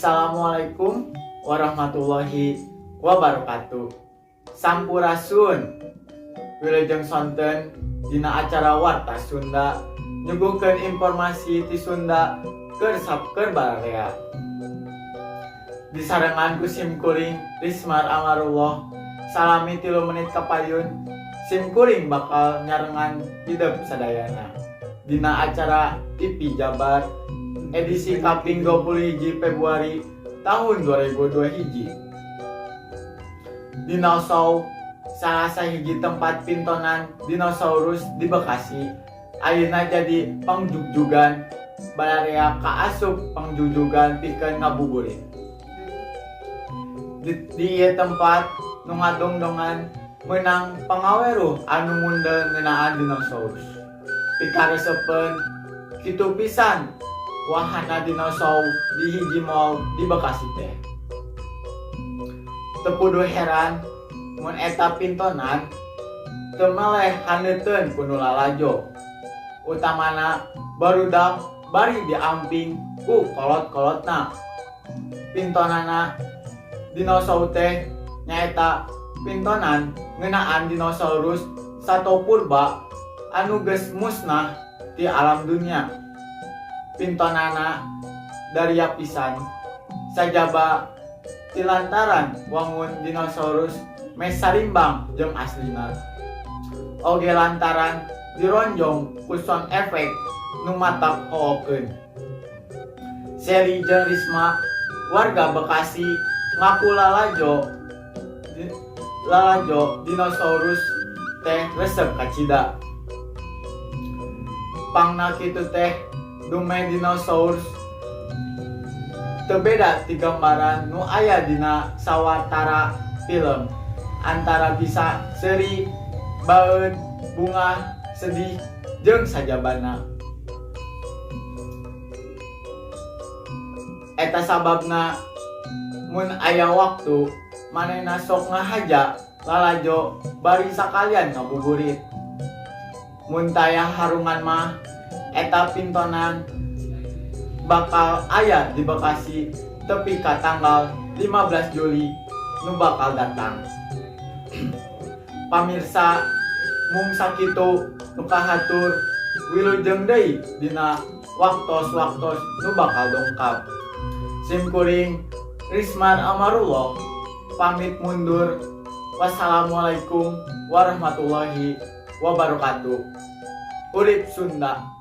Assalamualaikum warahmatullahi wabarakatuh. Sampurasun wilujeng sonten dina acara Warta Sunda nyuguhkeun informasi ti Sunda keur sapker bararea. Disarengan ku sim kuring Rismar Amarullah salami 3 menit kapayun. Sim kuring bakal nyarengan hidup sadayana dina acara TV Jabar edisi kaping 21 Februari tahun 2021. Dinosaurus salah sahiji tempat pintonan dinosaurus di Bekasi ayeuna jadi pangjugjugan bararea kaasup pangjujugan pikeun ngabuburit. Di ieu tempat nu ngadongdongan meunang pangaweruh anu mundel ngeunaan dinosaurus. Pikaresepeun kitu pisan wahana dinosaurus di hiji mall di Bekasi teh. Teu kudu heran mun eta pintonan teu meleh handeuteun ku nu lalajo. Utamana barudak bari diamping ku kolot-kolotna. Pintonana dinosaurus teh nyaeta pintonan ngeunaan dinosaurus sato purba anu geus musnah di alam dunia. Pintonana dari pisan sajaba tilantaran wangun dinosaurus mes sarimbang jeung aslina. Oge lantaran dironjong ku sound effect nu matak hookeun. Seri jeung Risma warga Bekasi ngaku lalajo dinosaurus teh resep kacida. Pangna kitu teh dume dinosaurus teu beda ti gambaran nu aya dina sawatara film antara bisa seri, baeud, bunga, sedih, jeung sajabana. Eta sababna mun aya waktu manehna sok ngahaja lalajo bari sakalian ngabuburit. Mun tayah harungan mah eta pintonan bakal aya di Bekasi tepi ka tanggal 15 Juli nu bakal datang. Pamirsa mung sakitu nu kahatur wilujeng deui dina waktos-waktos nu bakal dongkap. Sim kuring Rismar Amarullah pamit mundur. Wassalamualaikum warahmatullahi wabarakatuh. Urip Sunda.